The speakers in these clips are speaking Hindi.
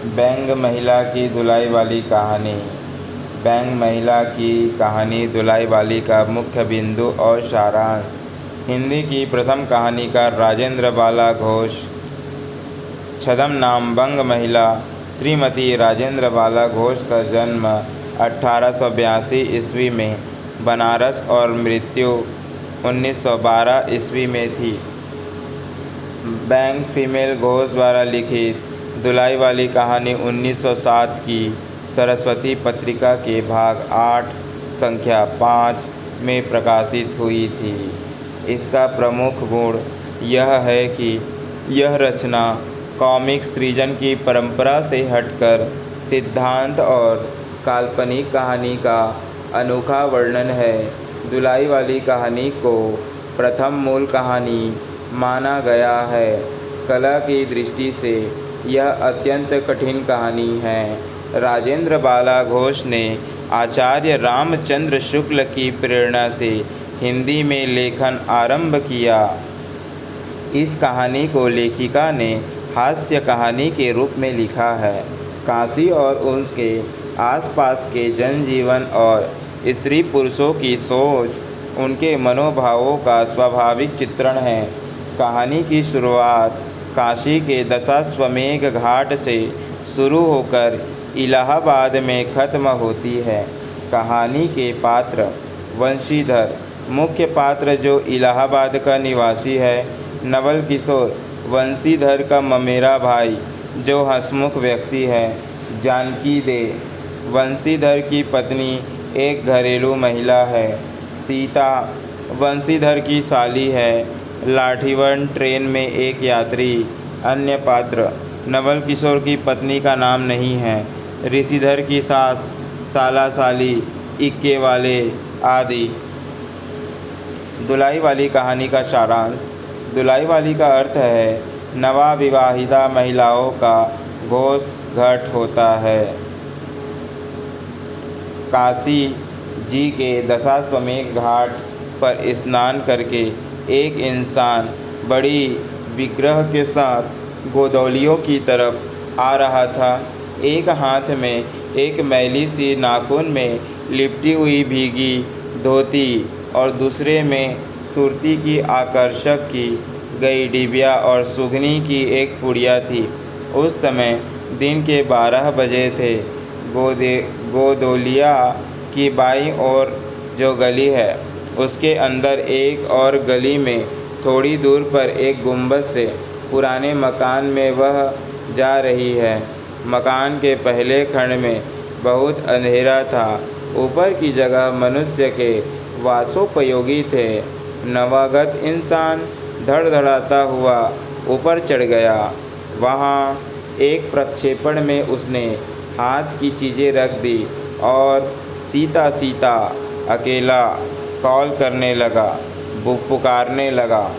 बैंग महिला की धुलाई वाली कहानी। बैंग महिला की कहानी धुलाई वाली का मुख्य बिंदु और सारांश। हिंदी की प्रथम कहानीकार राजेंद्र बाला घोष। छद्म नाम बंग महिला। श्रीमती राजेंद्र बाला घोष का जन्म 1882 ईस्वी में बनारस और मृत्यु 1912 ईस्वी में थी। बैंग फीमेल घोष द्वारा लिखित धुलाई वाली कहानी 1907 की सरस्वती पत्रिका के भाग 8 संख्या 5 में प्रकाशित हुई थी। इसका प्रमुख गुण यह है कि यह रचना कॉमिक सृजन की परंपरा से हटकर सिद्धांत और काल्पनिक कहानी का अनोखा वर्णन है। धुलाई वाली कहानी को प्रथम मूल कहानी माना गया है। कला की दृष्टि से यह अत्यंत कठिन कहानी है। राजेंद्र बाला घोष ने आचार्य रामचंद्र शुक्ल की प्रेरणा से हिंदी में लेखन आरंभ किया। इस कहानी को लेखिका ने हास्य कहानी के रूप में लिखा है। काशी और उसके आसपास के जनजीवन और स्त्री पुरुषों की सोच, उनके मनोभावों का स्वाभाविक चित्रण है। कहानी की शुरुआत काशी के दशाश्वमेध घाट से शुरू होकर इलाहाबाद में ख़त्म होती है। कहानी के पात्र वंशीधर, मुख्य पात्र जो इलाहाबाद का निवासी है। नवल किशोर वंशीधर का ममेरा भाई जो हंसमुख व्यक्ति है। जानकी दे वंशीधर की पत्नी एक घरेलू महिला है। सीता वंशीधर की साली है। लाठीवन ट्रेन में एक यात्री। अन्य पात्र नवल किशोर की पत्नी का नाम नहीं है। ऋषिधर की सास, साला साली, इक्के वाले आदि। धुलाई वाली कहानी का सारांश। धुलाई वाली का अर्थ है नवविवाहिता महिलाओं का घोष-घट होता है। काशी जी के दशाश्वमेध घाट पर स्नान करके एक इंसान बड़ी विग्रह के साथ गोदौलियों की तरफ आ रहा था। एक हाथ में एक मैली सी नाखून में लिपटी हुई भीगी धोती और दूसरे में सुरती की आकर्षक की गई डिबिया और सुगनी की एक पुड़िया थी। उस समय दिन के 12 बजे थे। गोदौलिया की बाईं ओर जो गली है उसके अंदर एक और गली में थोड़ी दूर पर एक गुंबद से पुराने मकान में वह जा रही है। मकान के पहले खंड में बहुत अंधेरा था। ऊपर की जगह मनुष्य के वासोपयोगी थे। नवागत इंसान धड़धड़ाता हुआ ऊपर चढ़ गया। वहाँ एक प्रक्षेपण में उसने हाथ की चीज़ें रख दी और सीता सीता अकेला कॉल करने लगा, पुकारने लगा।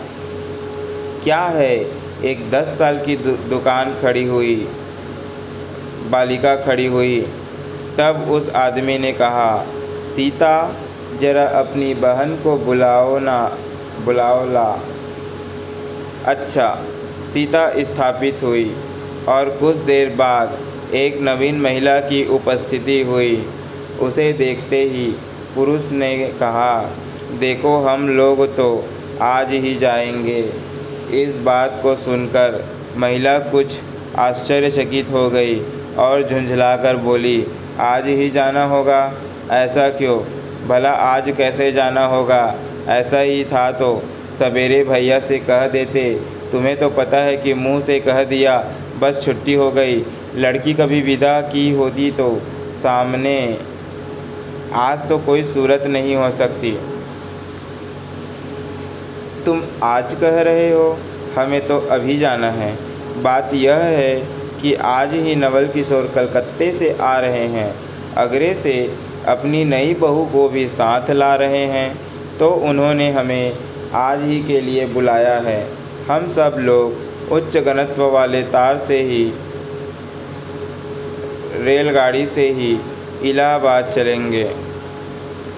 क्या है? एक 10 साल की दुकान खड़ी हुई बालिका खड़ी हुई। तब उस आदमी ने कहा, सीता जरा अपनी बहन को बुलाओ ला। अच्छा। सीता स्थापित हुई और कुछ देर बाद एक नवीन महिला की उपस्थिति हुई। उसे देखते ही पुरुष ने कहा, देखो हम लोग तो आज ही जाएंगे। इस बात को सुनकर महिला कुछ आश्चर्यचकित हो गई और झुंझलाकर बोली, आज ही जाना होगा? ऐसा क्यों? भला आज कैसे जाना होगा? ऐसा ही था तो सवेरे भैया से कह देते। तुम्हें तो पता है कि मुंह से कह दिया बस छुट्टी हो गई। लड़की कभी विदा की होती तो सामने। आज तो कोई सूरत नहीं हो सकती। तुम आज कह रहे हो? हमें तो अभी जाना है। बात यह है कि आज ही नवल किशोर कलकत्ते से आ रहे हैं। आगरे से अपनी नई बहू को भी साथ ला रहे हैं, तो उन्होंने हमें आज ही के लिए बुलाया है। हम सब लोग उच्च घनत्व वाले तार से ही रेलगाड़ी से ही इलाहाबाद चलेंगे।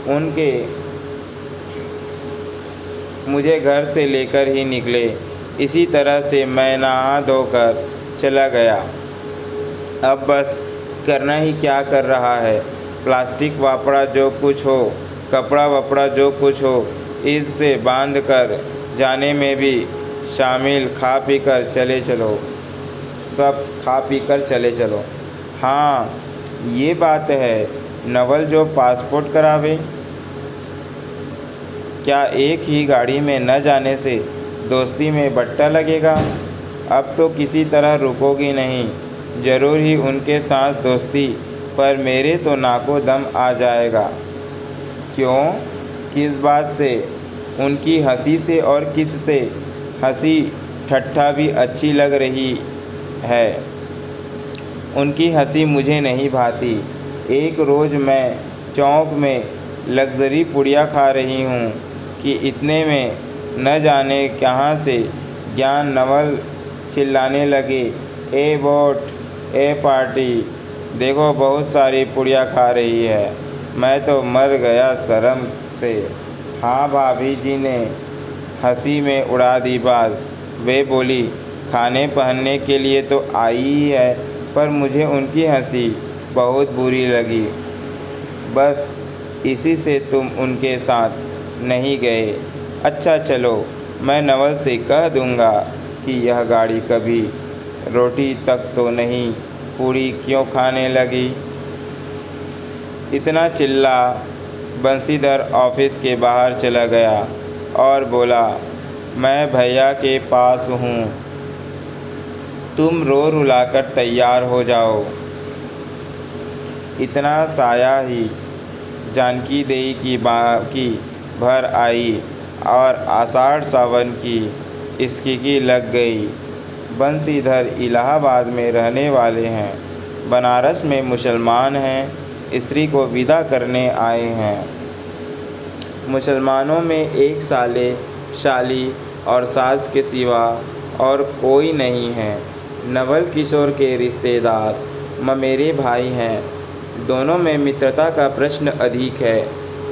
उनके मुझे घर से लेकर ही निकले। इसी तरह से मैं नहा धोकर चला गया। अब बस करना ही क्या कर रहा है। प्लास्टिक वापड़ा जो कुछ हो, कपड़ा वपड़ा जो कुछ हो, इससे बांध कर जाने में भी शामिल। खा पी कर चले चलो, सब खा पी कर चले चलो। हाँ ये बात है, नवल जो पासपोर्ट करावे। क्या एक ही गाड़ी में न जाने से दोस्ती में बट्टा लगेगा। अब तो किसी तरह रुकोगी नहीं, ज़रूर ही उनके साथ दोस्ती, पर मेरे तो नाको दम आ जाएगा। क्यों, किस बात से। उनकी हंसी से। और किस से। हंसी ठट्ठा भी अच्छी लग रही है, उनकी हंसी मुझे नहीं भाती। एक रोज़ मैं चौक में लग्जरी पुड़िया खा रही हूँ कि इतने में न जाने कहाँ से ज्ञान नवल चिल्लाने लगे, ए वोट, ए पार्टी, देखो बहुत सारी पुड़िया खा रही है। मैं तो मर गया शर्म से। हाँ भाभी जी ने हंसी में उड़ा दी बात। वे बोली, खाने पहनने के लिए तो आई ही है, पर मुझे उनकी हंसी बहुत बुरी लगी। बस इसी से तुम उनके साथ नहीं गए। अच्छा चलो, मैं नवल से कह दूँगा कि यह गाड़ी कभी रोटी तक तो नहीं पूरी क्यों खाने लगी। इतना चिल्ला बंसीधर ऑफिस के बाहर चला गया और बोला, मैं भैया के पास हूँ, तुम रो रुलाकर तैयार हो जाओ। इतना साया ही जानकी देई की भर आई और आषाढ़ सावन की इसकी लग गई। बंसीधर इलाहाबाद में रहने वाले हैं, बनारस में मुसलमान हैं, स्त्री को विदा करने आए हैं। मुसलमानों में एक साले शाली और सास के सिवा और कोई नहीं है। नवल किशोर के रिश्तेदार ममेरे भाई हैं। दोनों में मित्रता का प्रश्न अधिक है,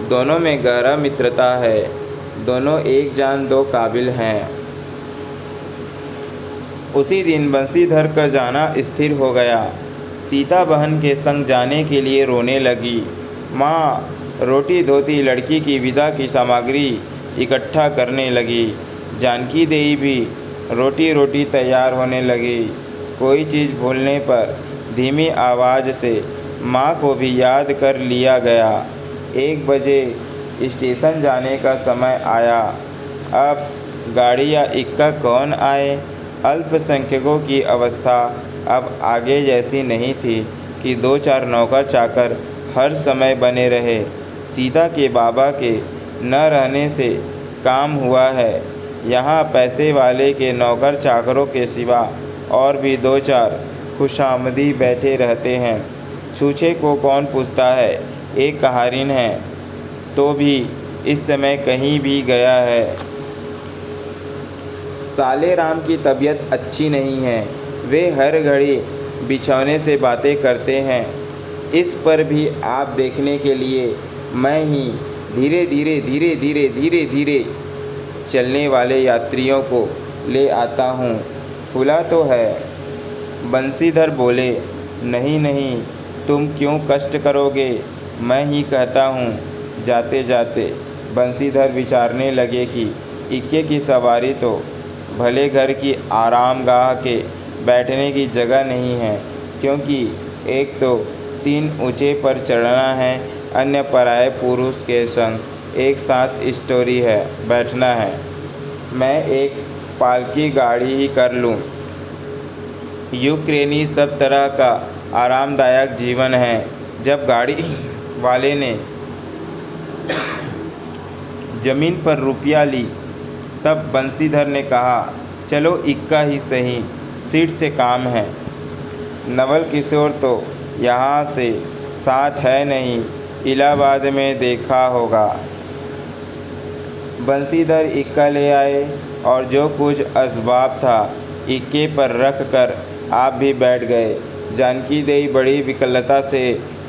दोनों में गहरा मित्रता है, दोनों एक जान दो काबिल हैं। उसी दिन बंसीधर का जाना स्थिर हो गया। सीता बहन के संग जाने के लिए रोने लगी। माँ रोटी धोती लड़की की विदा की सामग्री इकट्ठा करने लगी। जानकी देई भी रोटी रोटी तैयार होने लगी। कोई चीज़ भूलने पर धीमी आवाज़ से माँ को भी याद कर लिया गया। 1 बजे स्टेशन जाने का समय आया। अब गाड़ी या इक्का कौन आए। अल्पसंख्यकों की अवस्था अब आगे जैसी नहीं थी कि 2-4 नौकर चाकर हर समय बने रहे। सीता के बाबा के न रहने से काम हुआ है। यहाँ पैसे वाले के नौकर चाकरों के सिवा और भी 2-4 खुशामदी बैठे रहते हैं। छूछे को कौन पूछता है। एक कहारिन है तो भी इस समय कहीं भी गया है। साले राम की तबीयत अच्छी नहीं है, वे हर घड़ी बिछौने से बातें करते हैं। इस पर भी आप देखने के लिए मैं ही धीरे धीरे चलने वाले यात्रियों को ले आता हूँ। खुला तो है। बंसीधर बोले, नहीं नहीं, तुम क्यों कष्ट करोगे, मैं ही कहता हूँ। जाते जाते बंसीधर विचारने लगे कि इक्के की सवारी तो भले घर की आरामगाह के बैठने की जगह नहीं है, क्योंकि एक तो 3 ऊंचे पर चढ़ना है, अन्य पराये पुरुष के संग एक साथ स्टोरी है, बैठना है। मैं एक पालकी गाड़ी ही कर लूँ। यूक्रेनी सब तरह का आरामदायक जीवन है। जब गाड़ी वाले ने ज़मीन पर रुपया ली तब बंसीधर ने कहा, चलो इक्का ही सही, सीट से काम है। नवल किशोर तो यहाँ से साथ है नहीं, इलाहाबाद में देखा होगा। बंसीधर इक्का ले आए और जो कुछ असबाब था इक्के पर रख कर आप भी बैठ गए। जानकी देई बड़ी विकलता से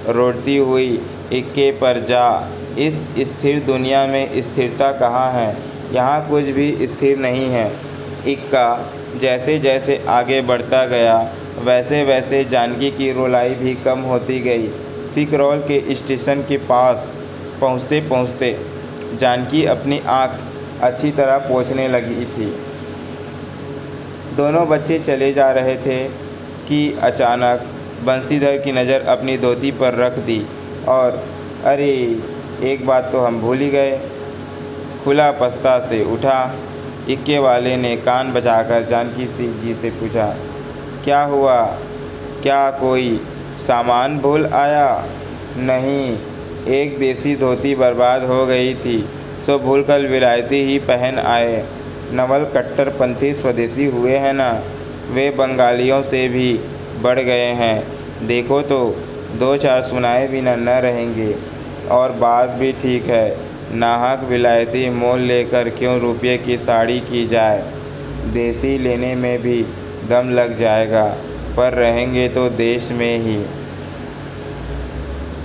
रोती हुई, इक्के पर जा, इस स्थिर दुनिया में स्थिरता कहाँ है, यहाँ कुछ भी स्थिर नहीं है। इक्का जैसे जैसे आगे बढ़ता गया वैसे वैसे जानकी की रुलाई भी कम होती गई। सिकरौल के स्टेशन के पास पहुँचते पहुँचते जानकी अपनी आँख अच्छी तरह पोंछने लगी थी। दोनों बच्चे चले जा रहे थे कि अचानक बंसीधर की नज़र अपनी धोती पर रख दी और अरे, एक बात तो हम भूल ही गए। खुला पस्ता से उठा। इक्के वाले ने कान बजाकर जानकी जी से पूछा, क्या हुआ? क्या कोई सामान भूल आया? नहीं, एक देसी धोती बर्बाद हो गई थी, सो भूलकर विलायती ही पहन आए। नवल कट्टरपंथी स्वदेशी हुए हैं ना, वे बंगालियों से भी बढ़ गए हैं। देखो तो, दो चार सुनाए बिना न रहेंगे। और बात भी ठीक है, नाहक विलायती मोल लेकर क्यों रुपये की साड़ी की जाए। देसी लेने में भी दम लग जाएगा, पर रहेंगे तो देश में ही।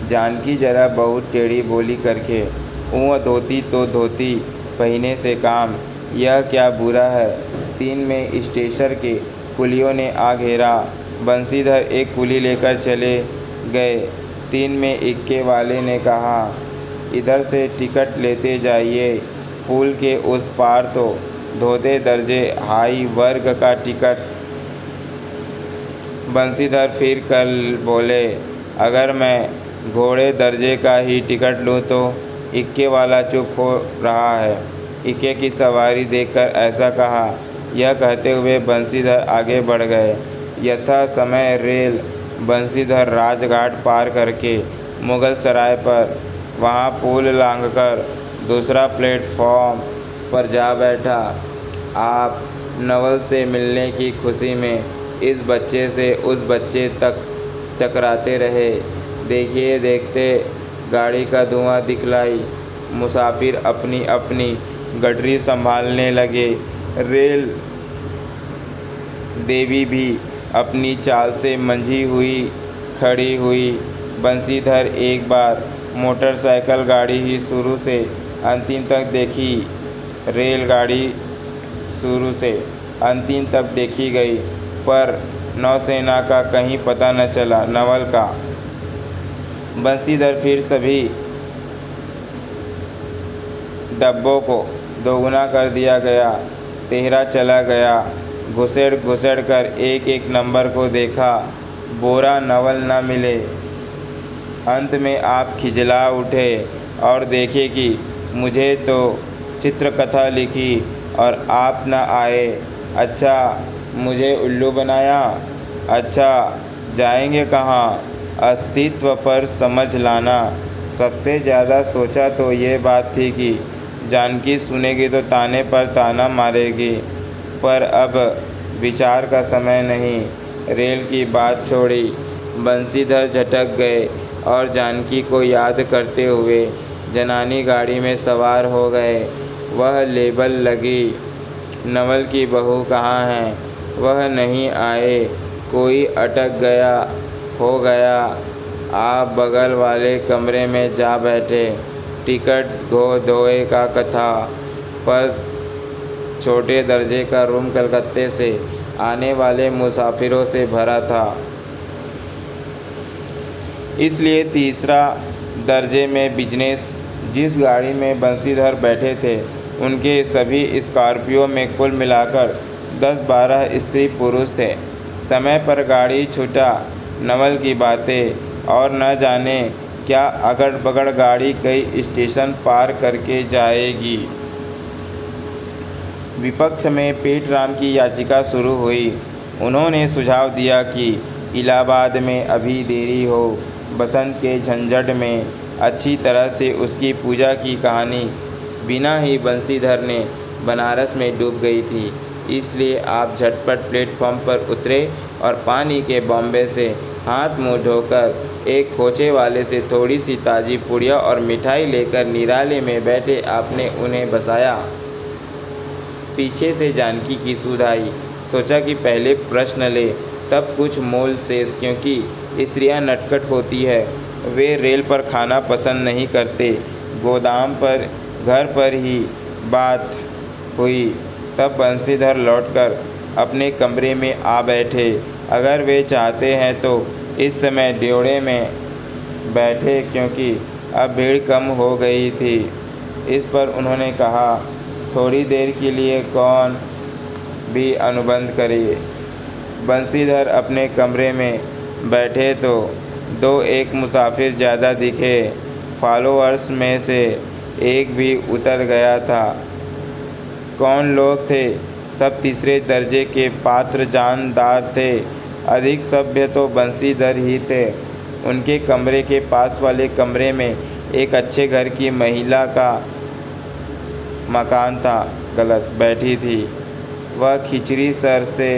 जानकी जरा बहुत टेढ़ी बोली करके, ऊँ धोती तो धोती, पहने से काम, यह क्या बुरा है। 3 में स्टेशन के कुलियों ने आ घेरा। बंसीधर एक कुली लेकर चले गए। 3 में इक्के वाले ने कहा, इधर से टिकट लेते जाइए, पुल के उस पार तो धोते दर्जे हाई वर्ग का टिकट। बंसीधर फिर कल बोले, अगर मैं घोड़े दर्जे का ही टिकट लूँ तो। इक्के वाला चुप हो रहा है। इक्के की सवारी देखकर ऐसा कहा। यह कहते हुए बंसीधर आगे बढ़ गए। यथा समय रेल बंसीधर राजघाट पार करके मुगल सराय पर, वहाँ पुल लांघकर दूसरा प्लेटफॉर्म पर जा बैठा। आप नवल से मिलने की खुशी में इस बच्चे से उस बच्चे तक टकराते रहे। देखिए देखते गाड़ी का धुआं दिखलाई। मुसाफिर अपनी अपनी गठरी संभालने लगे। रेल देवी भी अपनी चाल से मंझी हुई खड़ी हुई। बंसीधर एक बार मोटरसाइकिल गाड़ी ही शुरू से अंतिम तक देखी। रेलगाड़ी शुरू से अंतिम तक देखी गई, पर नौसेना का कहीं पता न चला, नवल का। बंसीधर फिर सभी डब्बों को दोगुना कर दिया गया। 13 चला गया। घुसेड़ कर एक एक नंबर को देखा, बोरा नवल न मिले। अंत में आप खिजला उठे और देखे कि मुझे तो चित्रकथा लिखी और आप न आए। अच्छा, मुझे उल्लू बनाया। अच्छा, जाएंगे कहाँ? अस्तित्व पर समझ लाना। सबसे ज़्यादा सोचा तो ये बात थी कि जानकी सुनेगी तो ताने पर ताना मारेगी, पर अब विचार का समय नहीं। रेल की बात छोड़ी। बंसीधर झटक गए और जानकी को याद करते हुए जनानी गाड़ी में सवार हो गए। वह लेबल लगी, नवल की बहू कहाँ है? वह नहीं आए। कोई अटक गया हो गया। आप बगल वाले कमरे में जा बैठे। टिकट धोए का कथा, पर छोटे दर्जे का रूम कलकत्ते से आने वाले मुसाफिरों से भरा था, इसलिए तीसरा दर्जे में बिजनेस। जिस गाड़ी में बंसीधर बैठे थे, उनके सभी स्कॉर्पियो में कुल मिलाकर 10-12 स्त्री पुरुष थे। समय पर गाड़ी छूटा। नवल की बातें और न जाने क्या अगड़ बगड़ गाड़ी कई स्टेशन पार करके जाएगी। विपक्ष में पेटराम की याचिका शुरू हुई। उन्होंने सुझाव दिया कि इलाहाबाद में अभी देरी हो। बसंत के झंझट में अच्छी तरह से उसकी पूजा की कहानी बिना ही बंसीधर ने बनारस में डूब गई थी। इसलिए आप झटपट प्लेटफॉर्म पर उतरे और पानी के बॉम्बे से हाथ मुंह धोकर एक खोचे वाले से थोड़ी सी ताज़ी पुड़िया और मिठाई लेकर निराले में बैठे आपने उन्हें बसाया। पीछे से जानकी की सुध आई। सोचा कि पहले प्रश्न ले, तब कुछ मोल शेष, क्योंकि स्त्रियां नटखट होती है। वे रेल पर खाना पसंद नहीं करते। गोदाम पर घर पर ही बात हुई। तब बंसीधर लौटकर अपने कमरे में आ बैठे। अगर वे चाहते हैं तो इस समय ड्योढ़े में बैठे, क्योंकि अब भीड़ कम हो गई थी। इस पर उन्होंने कहा, थोड़ी देर के लिए कौन भी अनुबंध करे। बंसीधर अपने कमरे में बैठे तो दो एक मुसाफिर ज़्यादा दिखे। फॉलोअर्स में से एक भी उतर गया था। कौन लोग थे? सब तीसरे दर्जे के पात्र जानदार थे। अधिक सभ्य तो बंसीधर ही थे। उनके कमरे के पास वाले कमरे में एक अच्छे घर की महिला का मकान था, गलत बैठी थी। वह खिचड़ी सर से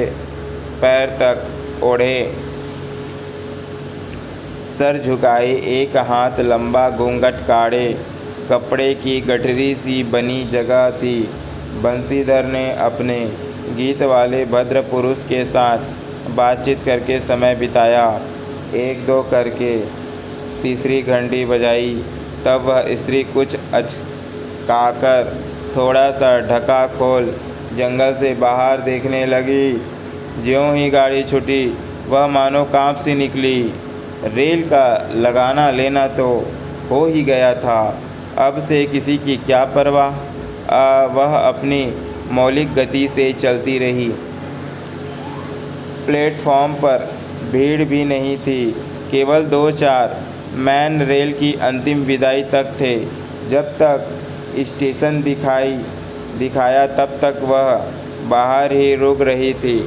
पैर तक ओढ़े, सर झुकाए, एक हाथ लंबा घूंघट काढ़े, कपड़े की गठरी सी बनी जगह थी। बंसीधर ने अपने गीत वाले भद्र पुरुष के साथ बातचीत करके समय बिताया। एक दो करके तीसरी घंटी बजाई, तब वह स्त्री कुछ अचकाकर थोड़ा सा ढका खोल जंगल से बाहर देखने लगी। ज्यों ही गाड़ी छूटी, वह मानो कांप सी निकली। रेल का लगाना लेना तो हो ही गया था, अब से किसी की क्या परवाह। वह अपनी मौलिक गति से चलती रही। प्लेटफॉर्म पर भीड़ भी नहीं थी, केवल दो चार मैन रेल की अंतिम विदाई तक थे। जब तक स्टेशन दिखाया तब तक वह बाहर ही रुक रही थी।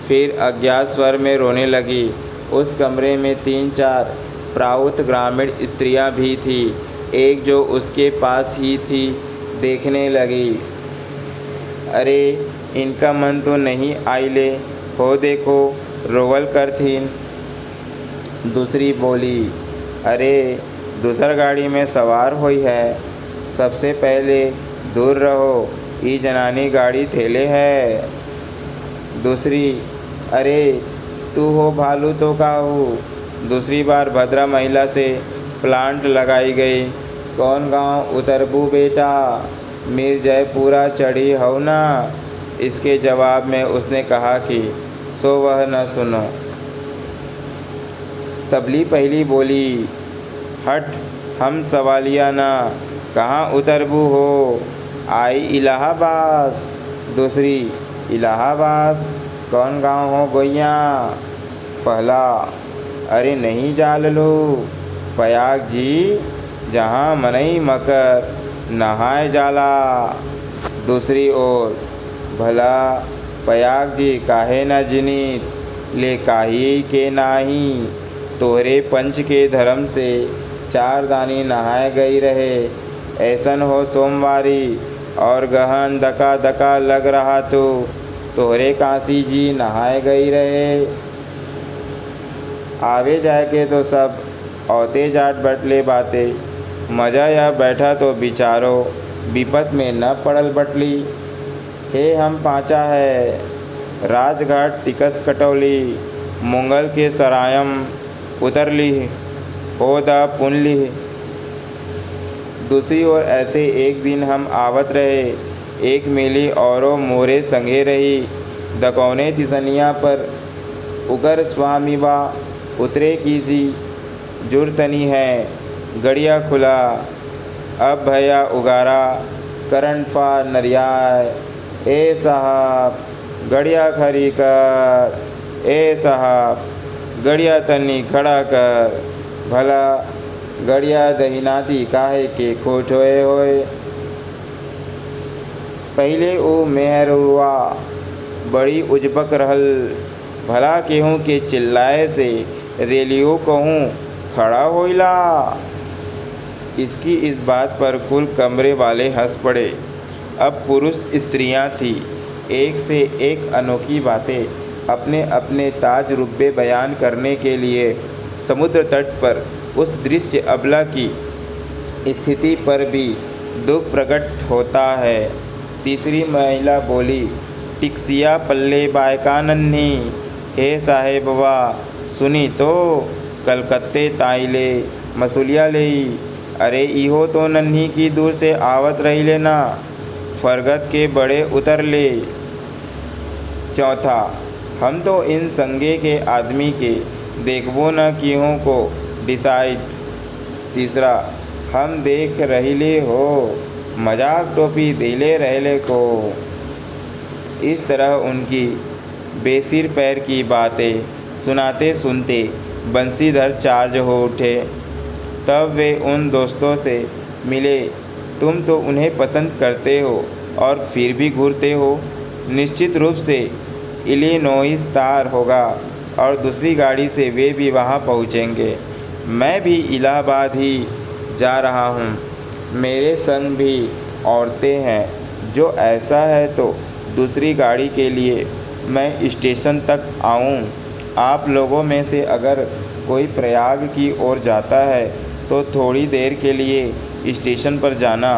फिर अज्ञात स्वर में रोने लगी। उस कमरे में तीन चार प्राउत ग्रामीण स्त्रियां भी थीं। एक जो उसके पास ही थी देखने लगी। अरे इनका मन तो नहीं आइले हो, देखो रोवल करथीन। दूसरी बोली, अरे दूसर गाड़ी में सवार हुई है, सबसे पहले दूर रहो, ई जनानी गाड़ी थेले है। दूसरी, अरे तू हो भालू तो का हो। दूसरी बार भद्रा महिला से प्लांट लगाई गई। कौन गांव उतरबू बेटा, मिर्जयपुरा चढ़ी हो ना। इसके जवाब में उसने कहा कि सो वह न सुनो। तबली पहली बोली, हट हम सवालिया ना, कहाँ उतरबू हो, आई इलाहाबाद। दूसरी, इलाहाबाद कौन गांव हो गोइया। पहला, अरे नहीं जाल लो, पयाग जी जहाँ मनई मकर नहाए जाला। दूसरी ओर, भला पयाग जी काहे न जिनीत, ले काही के नाही, तोहरे पंच के धर्म से चार दानी नहाए गई रहे। ऐसन हो सोमवारी और गहन दका दका लग रहा तो तोहरे काशी जी नहाए गई रहे। आवे जाए के तो सब औते जाट बटले बाते, मजा यह बैठा तो बिचारो विपत में न पड़ल बटली। हे हम पाँचा है, राजघाट तिकस कटौली, मुंगल के सरायम उतरली हो द पुनली। दूसरी ओर ऐसे एक दिन हम आवत रहे, एक मेली औरों मोरे संगे रही। दकौने तिसनिया पर उगर स्वामी बा उतरे कीसी जुर्तनी है, गड़िया खुला अब भैया उगारा करंट फा नरियाय। ए साहब गड़िया खड़ी कर, ए साहब गड़िया तनी खड़ा कर, भला गड़िया दहिनाती काहे के खोट होए। पहले ओ मेहरुआ बड़ी उजबक रहल, भला केहूँ के चिल्लाए से रेलियो कहूँ खड़ा होइला। इसकी इस बात पर कुल कमरे वाले हंस पड़े। अब पुरुष स्त्रियां थीं, एक से एक अनोखी बातें अपने अपने ताज रुब्बे बयान करने के लिए। समुद्र तट पर उस दृश्य अबला की स्थिति पर भी दुख प्रकट होता है। तीसरी महिला बोली, टिक्सिया पल्ले बायका नन्ही, हे साहेबवा सुनी तो कलकत्ते ताइले मसूलिया लेई। अरे इहो तो नन्ही की दूर से आवत रही लेना, फरगत के बड़े उतर ले। चौथा, हम तो इन संगे के आदमी के देखबो न किहों को डिसाइड। तीसरा, हम देख रहिले हो, मजाक टोपी देले रहले को। इस तरह उनकी बेसिर पैर की बातें सुनाते सुनते बंसीधर चार्ज हो उठे। तब वे उन दोस्तों से मिले। तुम तो उन्हें पसंद करते हो और फिर भी घूरते हो। निश्चित रूप से इलिनोइस तार होगा और दूसरी गाड़ी से वे भी वहाँ पहुँचेंगे। मैं भी इलाहाबाद ही जा रहा हूँ। मेरे संग भी औरतें हैं। जो ऐसा है तो दूसरी गाड़ी के लिए मैं स्टेशन तक आऊँ। आप लोगों में से अगर कोई प्रयाग की ओर जाता है तो थोड़ी देर के लिए स्टेशन पर जाना,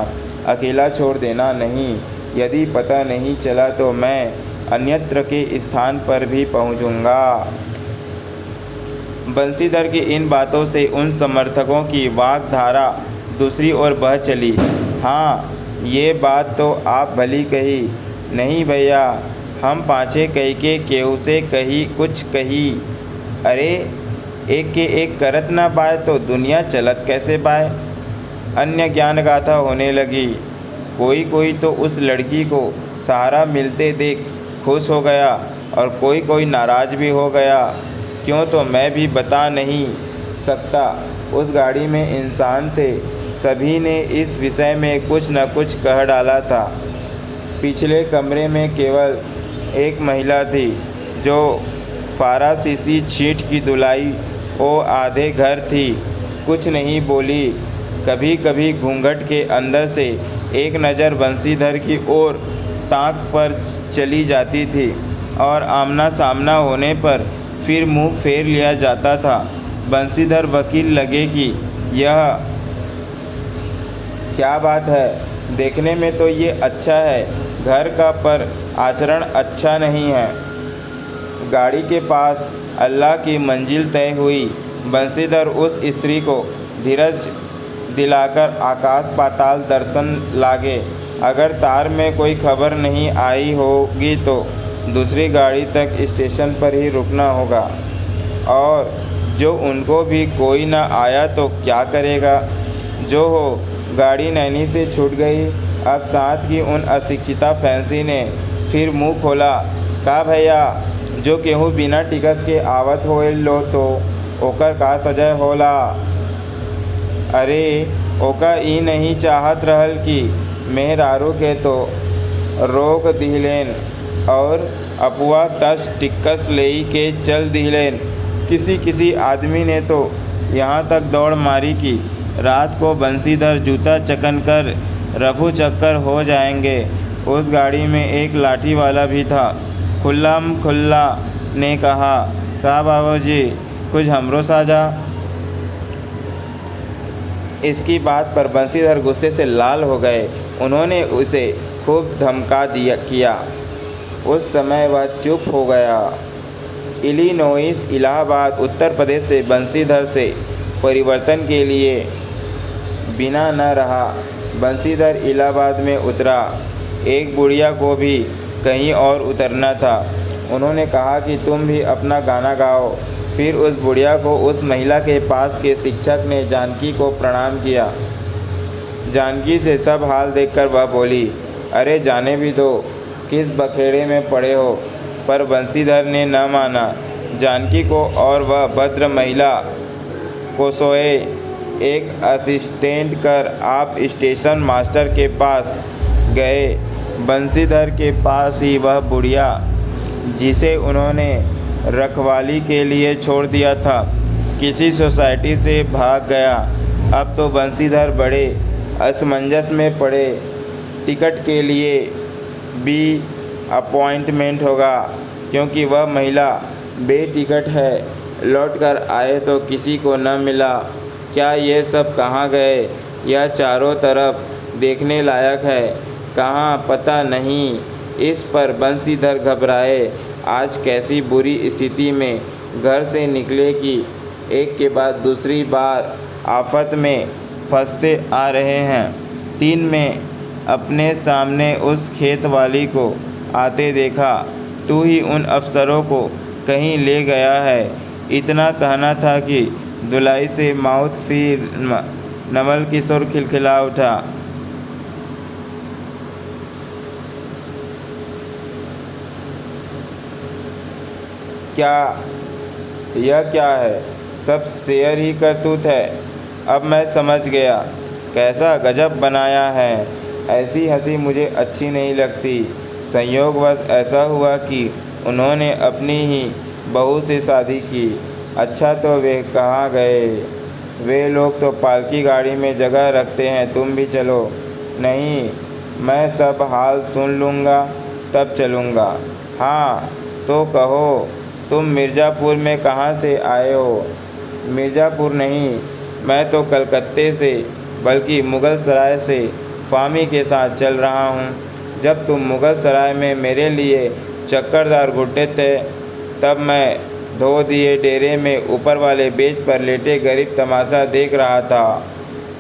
अकेला छोड़ देना नहीं। यदि पता नहीं चला तो मैं अन्यत्र के स्थान पर भी पहुंचूंगा। बंसीधर की इन बातों से उन समर्थकों की वाकधारा दूसरी ओर बह चली। हाँ, ये बात तो आप भली कही। नहीं भैया, हम पाँचे कही के केहू से कही कुछ कही। अरे एक के एक करत ना पाए तो दुनिया चलत कैसे पाए। अन्य ज्ञान गाथा होने लगी। कोई कोई तो उस लड़की को सहारा मिलते देख खुश हो गया और कोई कोई नाराज़ भी हो गया। क्यों तो मैं भी बता नहीं सकता। उस गाड़ी में इंसान थे। सभी ने इस विषय में कुछ न कुछ कह डाला था। पिछले कमरे में केवल एक महिला थी जो फारासीसी छींट की दुलाई ओ आधे घर थी। कुछ नहीं बोली। कभी कभी घूंघट के अंदर से एक नज़र बंसीधर की ओर ताक पर चली जाती थी और आमना सामना होने पर फिर मुंह फेर लिया जाता था। बंसीधर वकील लगे कि यह क्या बात है। देखने में तो ये अच्छा है घर का, पर आचरण अच्छा नहीं है। गाड़ी के पास अल्लाह की मंजिल तय हुई। बंसीधर उस स्त्री को धीरज दिलाकर आकाश पाताल दर्शन लागे। अगर तार में कोई खबर नहीं आई होगी तो दूसरी गाड़ी तक स्टेशन पर ही रुकना होगा। और जो उनको भी कोई ना आया तो क्या करेगा। जो हो, गाड़ी नैनी से छूट गई। अब साथ की उन अशिक्षिता फैंसी ने फिर मुंह खोला। का भैया, जो केहू बिना टिकस के आवत होए लो तो ओकर का सजा होला। अरे ओका ई नहीं चाहत रहल कि मेहरारू के तो रोक दिहलेन और अपुआ तस टिक्कस लेई के चल दिहलेन। किसी आदमी ने तो यहाँ तक दौड़ मारी कि रात को बंसीधर जूता चकन कर रफू चक्कर हो जाएंगे। उस गाड़ी में एक लाठी वाला भी था। खुल्लम खुल्ला ने कहा, का बाबूजी, कुछ हमरो साझा। इसकी बात पर बंसीधर गुस्से से लाल हो गए। उन्होंने उसे खूब धमका किया। उस समय वह चुप हो गया। इलिनोइस इलाहाबाद उत्तर प्रदेश से बंसीधर से परिवर्तन के लिए बिना न रहा। बंसीधर इलाहाबाद में उतरा। एक बुढ़िया को भी कहीं और उतरना था। उन्होंने कहा कि तुम भी अपना गाना गाओ। फिर उस बुढ़िया को उस महिला के पास के शिक्षक ने जानकी को प्रणाम किया। जानकी से सब हाल देखकर वह बोली, अरे जाने भी दो, किस बखेड़े में पड़े हो। पर बंसीधर ने न माना। जानकी को और वह भद्र महिला को सोए एक असिस्टेंट कर आप स्टेशन मास्टर के पास गए। बंसीधर के पास ही वह बुढ़िया जिसे उन्होंने रखवाली के लिए छोड़ दिया था किसी सोसाइटी से भाग गया। अब तो बंसीधर बड़े असमंजस में पड़े। टिकट के लिए भी अपॉइंटमेंट होगा क्योंकि वह महिला बेटिकट है। लौट कर आए तो किसी को न मिला। क्या ये सब कहाँ गए। यह चारों तरफ देखने लायक है, कहाँ पता नहीं। इस पर बंसीधर घबराए। आज कैसी बुरी स्थिति में घर से निकले कि एक के बाद दूसरी बार आफत में फंसते आ रहे हैं। 3 में अपने सामने उस खेत वाली को आते देखा। तू ही उन अफसरों को कहीं ले गया है। इतना कहना था कि धुलाई से माउथ फिर नवल किशोर खिलखिला उठा। क्या यह क्या है? सब शेयर ही करतूत है। अब मैं समझ गया कैसा गजब बनाया है। ऐसी हंसी मुझे अच्छी नहीं लगती। संयोगवश ऐसा हुआ कि उन्होंने अपनी ही बहू से शादी की। अच्छा तो वे कहाँ गए? वे लोग तो पालकी गाड़ी में जगह रखते हैं, तुम भी चलो। नहीं, मैं सब हाल सुन लूँगा तब चलूँगा। हाँ तो कहो, तुम मिर्ज़ापुर में कहाँ से आए हो? मिर्ज़ापुर नहीं, मैं तो कलकत्ते से, बल्कि मुग़ल सराय से फामी के साथ चल रहा हूँ। जब तुम मुग़ल सराय में मेरे लिए चक्करदार गुड्डे थे, तब मैं धो दिए डेरे में ऊपर वाले बेंच पर लेटे गरीब तमाशा देख रहा था।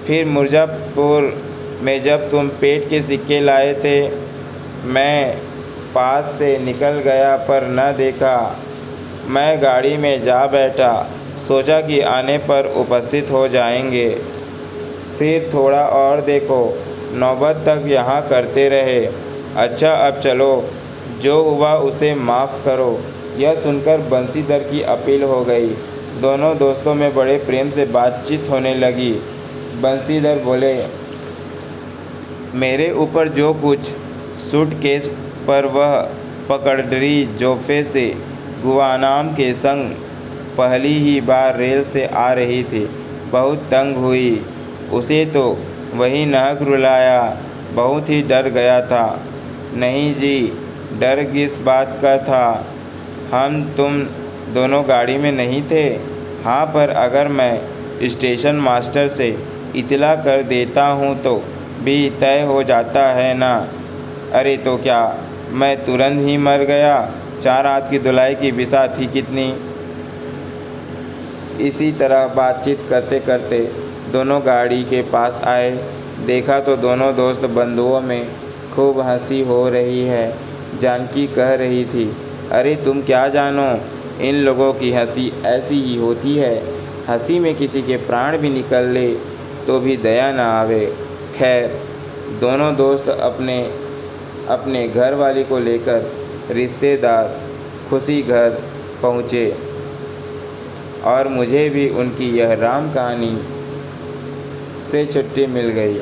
फिर मिर्ज़ापुर में जब तुम पेट के सिक्के लाए थे, मैं पास से निकल गया पर न देखा। मैं गाड़ी में जा बैठा, सोचा कि आने पर उपस्थित हो जाएंगे। फिर थोड़ा और देखो, नौबत तक यहाँ करते रहे। अच्छा अब चलो, जो हुआ उसे माफ़ करो। यह सुनकर बंसीधर की अपील हो गई। दोनों दोस्तों में बड़े प्रेम से बातचीत होने लगी। बंसीधर बोले, मेरे ऊपर जो कुछ सूटकेस पर वह पकड़री जोफे से गुआनाम के संग पहली ही बार रेल से आ रही थी, बहुत तंग हुई। उसे तो वही नाक रुलाया, बहुत ही डर गया था। नहीं जी, डर किस बात का था? हम तुम दोनों गाड़ी में नहीं थे? हाँ, पर अगर मैं स्टेशन मास्टर से इतला कर देता हूँ तो भी तय हो जाता है ना। अरे तो क्या मैं तुरंत ही मर गया? 4 हाथ की धुलाई की बिसा थी कितनी। इसी तरह बातचीत करते करते दोनों गाड़ी के पास आए। देखा तो दोनों दोस्त बंधुओं में खूब हंसी हो रही है। जानकी कह रही थी, अरे तुम क्या जानो, इन लोगों की हंसी ऐसी ही होती है। हंसी में किसी के प्राण भी निकल ले तो भी दया न आवे। खैर, दोनों दोस्त अपने अपने घर वाली को लेकर रिश्तेदार खुशी घर पहुँचे और मुझे भी उनकी यह राम कहानी से छुट्टी मिल गई।